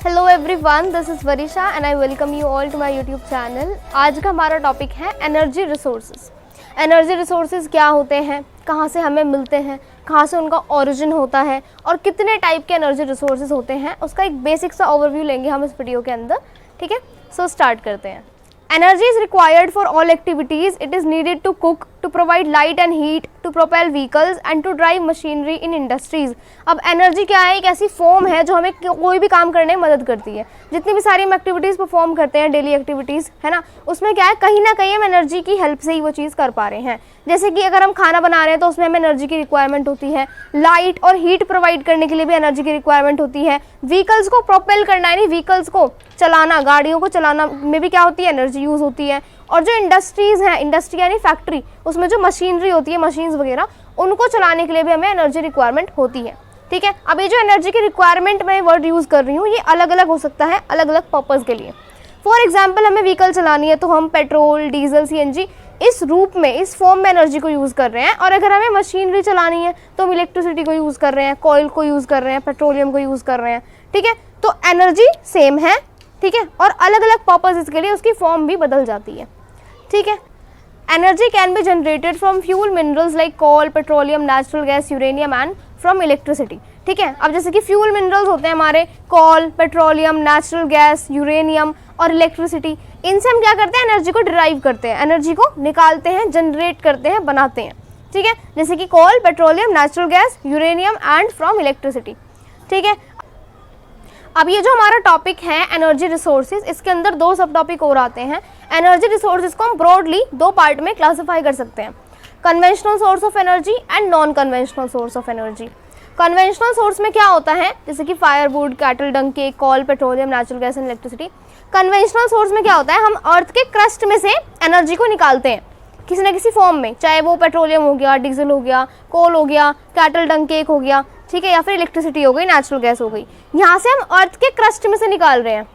Hello everyone, this is Varisha and I welcome you all to my YouTube channel. आज का हमारा topic है energy resources. Energy resources क्या होते हैं, कहाँ से हमें मिलते हैं, कहाँ से उनका ओरिजिन होता है और कितने टाइप के एनर्जी रिसोर्सेज होते हैं, उसका एक बेसिक सा ओवरव्यू लेंगे हम इस वीडियो के अंदर। ठीक है, सो स्टार्ट करते हैं। Energy is required for all activities. It is needed to cook, to provide light and heat, to propel vehicles and to drive machinery in industries. अब एनर्जी क्या है? एक ऐसी फॉर्म है जो हमें कोई भी काम करने में मदद करती है। जितनी भी सारी हम एक्टिविटीज़ परफॉर्म करते हैं, डेली एक्टिविटीज़, है ना, उसमें क्या है, कहीं ना कहीं हम एनर्जी की हेल्प से ही वो चीज़ कर पा रहे हैं। जैसे कि अगर हम खाना बना रहे हैं तो उसमें हमें एनर्जी की रिक्वायरमेंट होती है। लाइट और हीट प्रोवाइड करने के लिए भी एनर्जी की रिक्वायरमेंट होती है। व्हीकल्स को प्रोपेल करना, यानी व्हीकल्स को चलाना, गाड़ियों को चलाना में भी क्या होती है, एनर्जी यूज़ होती है। और जो इंडस्ट्रीज़ हैं, इंडस्ट्री यानी फैक्ट्री, उसमें जो मशीनरी होती है, मशीन्स वगैरह, उनको चलाने के लिए भी हमें एनर्जी रिक्वायरमेंट होती है। ठीक है, अब ये जो एनर्जी की रिक्वायरमेंट मैं वर्ड यूज़ कर रही हूँ, ये अलग अलग हो सकता है अलग अलग पर्पज़ के लिए। फॉर एग्जाम्पल, हमें व्हीकल चलानी है तो हम पेट्रोल, डीजल, CNG इस रूप में, इस फॉर्म में एनर्जी को यूज़ कर रहे हैं। और अगर हमें मशीनरी चलानी है तो हम इलेक्ट्रिसिटी को यूज़ कर रहे हैं, कोयल को यूज़ कर रहे हैं, पेट्रोलियम को यूज़ कर रहे हैं। ठीक है, तो एनर्जी सेम है, ठीक है, और अलग अलग पर्पज़ के लिए उसकी फॉर्म भी बदल जाती है। ठीक है, energy can be generated from fuel minerals like coal, petroleum, natural gas, uranium and from electricity. ठीक है, अब जैसे कि फ्यूल मिनरल्स होते हैं हमारे कोल, पेट्रोलियम, नेचुरल गैस, यूरेनियम और इलेक्ट्रिसिटी, इनसे हम क्या करते हैं, एनर्जी को डिराइव करते हैं, एनर्जी को निकालते हैं, जनरेट करते हैं, बनाते हैं। ठीक है, जैसे कि coal, petroleum, natural gas, uranium and from electricity. ठीक है, अब ये जो हमारा टॉपिक है एनर्जी रिसोर्सेज, इसके अंदर दो सब टॉपिक और आते हैं। एनर्जी रिसोर्सेज को हम ब्रॉडली दो पार्ट में क्लासिफाई कर सकते हैं, conventional source of energy and non conventional source of energy. Conventional source में क्या होता है, जैसे कि firewood, cattle dung cake, coal, petroleum, natural gas and electricity. Conventional source में क्या होता है, हम अर्थ के क्रस्ट में से एनर्जी को निकालते हैं किसी न किसी फॉर्म में, चाहे वो पेट्रोलियम हो गया, डीजल हो गया, कोल हो गया, कैटल डंग केक हो गया, ठीक है, या फिर इलेक्ट्रिसिटी हो गई, नेचुरल गैस हो गई। यहाँ से हम अर्थ के क्रस्ट में से निकाल रहे हैं।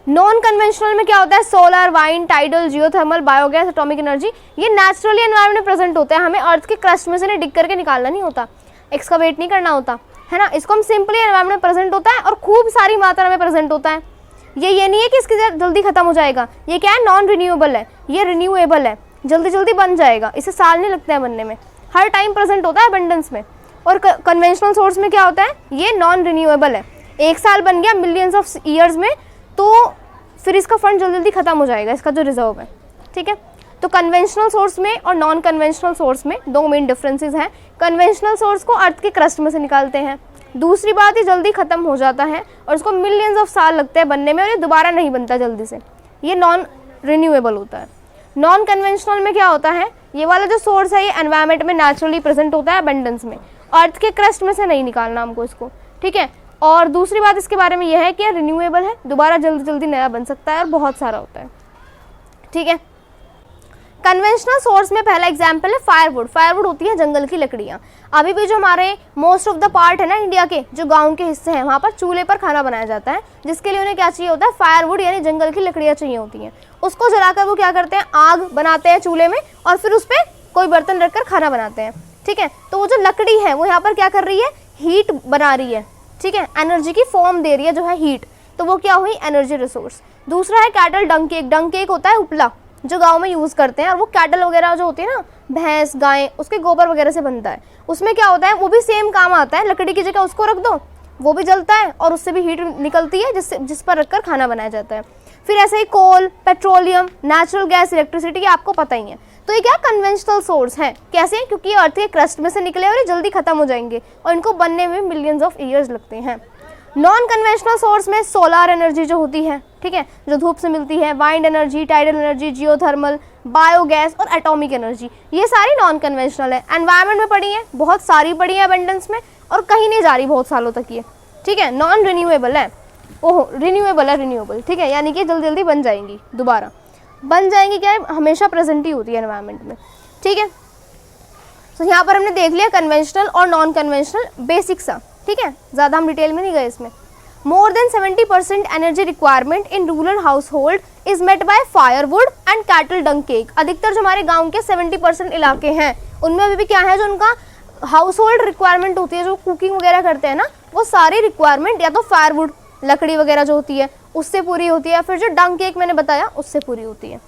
नॉन कन्वेंशनल में क्या होता है, solar, wind, tidal, geothermal, biogas, atomic energy, ये नेचुरली एनवायरमेंट में प्रेजेंट होता है। हमें अर्थ के क्रस्ट में से डिग करके निकालना नहीं होता, एक्सकवेट नहीं करना होता, है ना। इसको हम सिंपली एनवायरमेंट में प्रेजेंट होता है और खूब सारी मात्रा में प्रेजेंट होता है। ये नहीं है कि इसकी जल्दी खत्म हो जाएगा, ये क्या है, नॉन रिन्यूएबल है, ये रिन्यूएबल है, जल्दी जल्दी बन जाएगा, इसे साल नहीं लगता है बनने में, हर टाइम प्रेजेंट होता है अबंडेंस में। और कन्वेंशनल सोर्स में क्या होता है, ये नॉन रिन्यूएबल है, एक साल बन गया मिलियंस ऑफ ईयर्स में, तो फिर इसका फंड जल्दी जल्दी खत्म हो जाएगा, इसका जो रिजर्व है। ठीक है, तो कन्वेंशनल सोर्स में और नॉन कन्वेंशनल सोर्स में दो मेन डिफरेंसेस हैं। कन्वेंशनल सोर्स को अर्थ के क्रस्ट में से निकालते हैं, दूसरी बात, ये जल्दी खत्म हो जाता है और इसको मिलियंस ऑफ साल लगते हैं बनने में और ये दोबारा नहीं बनता जल्दी से, ये नॉन रिन्यूएबल होता है। नॉन कन्वेंशनल में क्या होता है, ये वाला जो सोर्स है ये एनवायरनमेंट में नेचुरली प्रेजेंट होता है अबंडेंस में, अर्थ के क्रस्ट में से नहीं निकालना हमको इसको। ठीक है, और दूसरी बात इसके बारे में यह है कि रिन्यूएबल है, दोबारा जल्दी जल्दी नया बन सकता है और बहुत सारा होता है। ठीक है, कन्वेंशनल सोर्स में पहला एग्जांपल है फायरवुड। फायरवुड होती है जंगल की लकड़ियाँ। अभी भी जो हमारे मोस्ट ऑफ द पार्ट है ना इंडिया के, जो गांव के हिस्से हैं, वहाँ पर चूल्हे पर खाना बनाया जाता है, जिसके लिए उन्हें क्या चाहिए होता है, फायरवुड यानी जंगल की लकड़ियाँ चाहिए होती हैं। उसको जलाकर वो क्या करते हैं, आग बनाते हैं चूल्हे में और फिर उस पर कोई बर्तन रखकर खाना बनाते हैं। ठीक है, तो वो जो लकड़ी है वो यहाँ पर क्या कर रही है, हीट बना रही है। ठीक है, एनर्जी की फॉर्म दे रही है जो है हीट, तो वो क्या हुई, एनर्जी रिसोर्स। दूसरा है कैटल डंग केक। डंग केक होता है उपला, जो गांव में यूज़ करते हैं, और वो कैटल वगैरह जो होती है ना, भैंस, गाय, उसके गोबर वगैरह से बनता है। उसमें क्या होता है, वो भी सेम काम आता है, लकड़ी की जगह उसको रख दो, वो भी जलता है और उससे भी हीट निकलती है जिस पर रखकर खाना बनाया जाता है। फिर ऐसे ही कोल, पेट्रोलियम, नेचुरल गैस, इलेक्ट्रिसिटी, आपको पता ही है। तो ये क्या कन्वेंशनल सोर्स है, कैसे, क्योंकि ये अर्थ के क्रस्ट में से निकले और ये जल्दी खत्म हो जाएंगे और इनको बनने में मिलियंस ऑफ ईयर्स लगते हैं। नॉन कन्वेंशनल सोर्स में सोलर एनर्जी जो होती है, ठीक है, जो धूप से मिलती है, wind energy, tidal energy, geothermal, biogas और एटॉमिक एनर्जी, ये सारी नॉन कन्वेंशनल है। एनवायरनमेंट में पड़ी है, बहुत सारी पड़ी है अबंडेंस में और कहीं नहीं जा रही बहुत सालों तक ये। ठीक है, नॉन रिन्यूएबल है, ओहो रिन्यूएबल है, रिन्यूएबल, ठीक है, यानी कि जल्दी जल्दी बन जाएंगी, दोबारा बन जाएंगी, क्या है, हमेशा प्रेजेंट ही होती है एनवायरनमेंट में। ठीक है, तो यहाँ पर हमने देख लिया कन्वेंशनल और नॉन कन्वेंशनल बेसिक सा। ठीक है, ज़्यादा हम डिटेल में नहीं गए इसमें। More than 70% energy requirement in rural household is met by firewood and cattle dung cake. अधिकतर जो हमारे गाँव के 70% इलाके हैं उनमें अभी भी क्या है, जो उनका हाउस होल्ड रिक्वायरमेंट होती है, जो कुकिंग वगैरह करते हैं ना, वो सारी रिक्वायरमेंट या तो फायरवुड लकड़ी वगैरह जो होती है उससे पूरी होती है, फिर जो डंग केक मैंने बताया उससे पूरी होती है।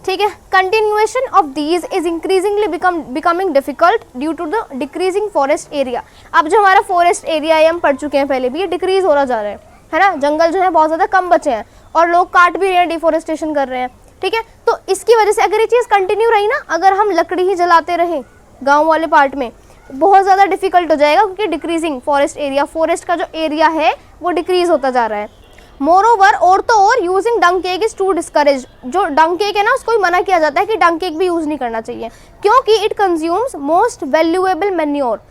ठीक है, continuation of these is increasingly becoming difficult due to the decreasing forest area. अब जो हमारा फॉरेस्ट एरिया है, हम पढ़ चुके हैं पहले भी, ये डिक्रीज हो रहा जा रहा है ना, जंगल जो है बहुत ज़्यादा कम बचे हैं और लोग काट भी रहे हैं, डिफोरेस्टेशन कर रहे हैं। ठीक है, तो इसकी वजह से अगर ये चीज़ कंटिन्यू रही ना, अगर हम लकड़ी ही जलाते रहे गाँव वाले पार्ट में, बहुत ज़्यादा डिफिकल्ट हो जाएगा, क्योंकि डिक्रीजिंग फॉरेस्ट एरिया, फॉरेस्ट का जो एरिया है वो डिक्रीज होता जा रहा है। मोरोवर, और तो और using dung cake is to discourage. जो डंग केक है ना, उसको मना किया जाता है कि डंग केक भी यूज़ नहीं करना चाहिए, क्योंकि it consumes most valuable manure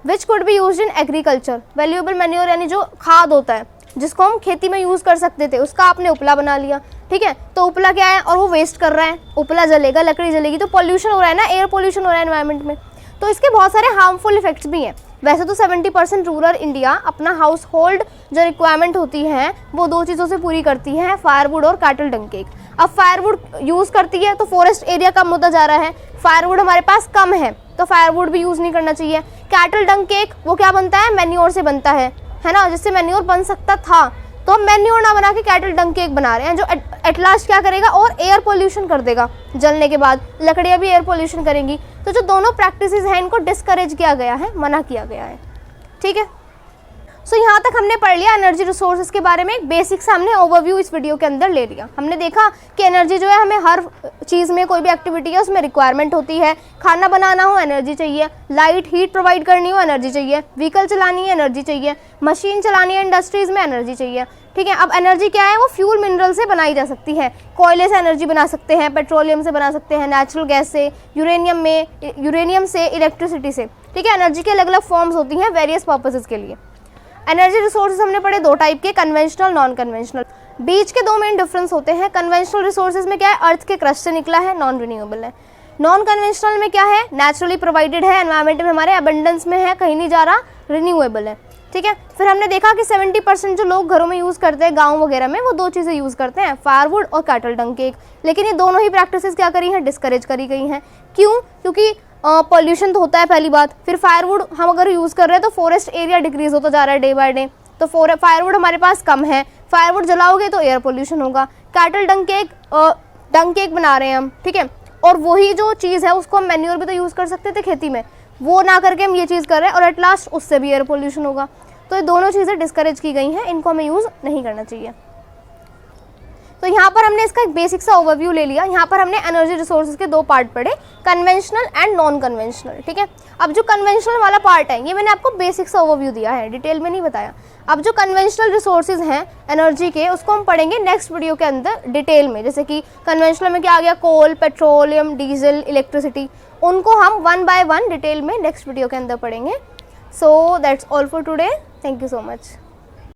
which could be used in agriculture. Valuable manure यानी जो खाद होता है जिसको हम खेती में यूज़ कर सकते थे, उसका आपने उपला बना लिया। ठीक है, तो उपला क्या है, और वो वेस्ट कर रहा है, उपला जलेगा, लकड़ी जलेगी, तो पॉल्यूशन हो रहा है ना, एयर पॉल्यूशन हो रहा है एनवायरनमेंट में, तो इसके बहुत सारे हार्मफुल इफेक्ट्स भी हैं। वैसे तो 70% रूरल इंडिया अपना हाउस होल्ड जो रिक्वायरमेंट होती है वो दो चीज़ों से पूरी करती है, फायरवुड और कैटल डंग केक। अब फायरवुड यूज़ करती है तो फॉरेस्ट एरिया कम होता जा रहा है, फायरवुड हमारे पास कम है तो फायरवुड भी यूज़ नहीं करना चाहिए। कैटल डंग केक वो क्या बनता है, मैन्योर से बनता है ना, जिससे मैन्योर बन सकता था, तो हम मैन्योर ना बना के कैटल डंग केक बना रहे हैं, जो एट लास्ट क्या करेगा, और एयर पोल्यूशन कर देगा। जलने के बाद लकड़ियाँ भी एयर पोल्यूशन करेंगी। तो जो दोनों प्रैक्टिसेस हैं इनको डिस्करेज किया गया है, मना किया गया है। ठीक है, सो यहाँ तक हमने पढ़ लिया एनर्जी रिसोर्सेज के बारे में, एक बेसिक सा हमने ओवरव्यू इस वीडियो के अंदर ले लिया। हमने देखा कि एनर्जी जो है हमें हर चीज़ में, कोई भी एक्टिविटी है उसमें रिक्वायरमेंट होती है। खाना बनाना हो एनर्जी चाहिए, लाइट हीट प्रोवाइड करनी हो एनर्जी चाहिए, व्हीकल चलानी है एनर्जी चाहिए, मशीन चलानी है इंडस्ट्रीज़ में एनर्जी चाहिए। ठीक है, अब एनर्जी क्या है, वो फ्यूल मिनरल से बनाई जा सकती है, कोयले से एनर्जी बना सकते हैं, पेट्रोलियम से बना सकते हैं, नेचुरल गैस से, यूरेनियम से, इलेक्ट्रिसिटी से। ठीक है, एनर्जी के अलग अलग फॉर्म्स होती हैं वेरियस पर्पसेस के लिए। एनर्जी रिसोर्सेज हमने पढ़े दो टाइप के, कन्वेंशनल, नॉन कन्वेंशनल। बीच के दो मेन डिफरेंस होते हैं। कन्वेंशनल रिसोर्सेज में क्या है, अर्थ के क्रस्ट से निकला है, नॉन रिन्यूएबल है। नॉन कन्वेंशनल में क्या है, नेचुरली प्रोवाइडेड है, एनवायरमेंट में हमारे अबंडेंस में है, कहीं नहीं जा रहा, रिन्यूएबल है। ठीक है, फिर हमने देखा कि 70% जो लोग घरों में यूज़ करते हैं, गाँव वगैरह में, वो दो चीज़ें यूज़ करते हैं, फायरवुड और कैटल डंग केक। लेकिन ये दोनों ही प्रैक्टिसेस क्या करी हैं, डिस्करेज करी गई हैं। क्यों, क्योंकि पॉल्यूशन तो होता है पहली बात, फिर फायरवुड हम अगर यूज़ कर रहे हैं तो फॉरेस्ट एरिया डिक्रीज होता जा रहा है डे बाय डे, तो फायरवुड हमारे पास कम है, फायरवुड जलाओगे तो एयर पोल्यूशन होगा। कैटल डंग केक बना रहे हैं हम, ठीक है, और वही जो चीज़ है उसको हम मैन्योर भी तो यूज़ कर सकते थे खेती में, वो ना करके हम ये चीज़ कर रहे हैं, और एट लास्ट उससे भी एयर पोल्यूशन होगा। तो ये दोनों चीज़ें डिस्करेज की गई हैं, इनको हमें यूज़ नहीं करना चाहिए। तो यहाँ पर हमने इसका एक बेसिक सा ओवरव्यू ले लिया। यहाँ पर हमने एनर्जी रिसोर्सेज के दो पार्ट पढ़े, कन्वेंशनल एंड नॉन कन्वेंशनल। ठीक है, अब जो कन्वेंशनल वाला पार्ट है ये मैंने आपको बेसिक सा ओवरव्यू दिया है, डिटेल में नहीं बताया। अब जो कन्वेंशनल रिसोर्सेज हैं एनर्जी के, उसको हम पढ़ेंगे नेक्स्ट वीडियो के अंदर डिटेल में। जैसे कि कन्वेंशनल में क्या आ गया, कोल, पेट्रोलियम, डीजल, इलेक्ट्रिसिटी, उनको हम 1 by 1 डिटेल में नेक्स्ट वीडियो के अंदर पढ़ेंगे। So that's all for today, thank you so much.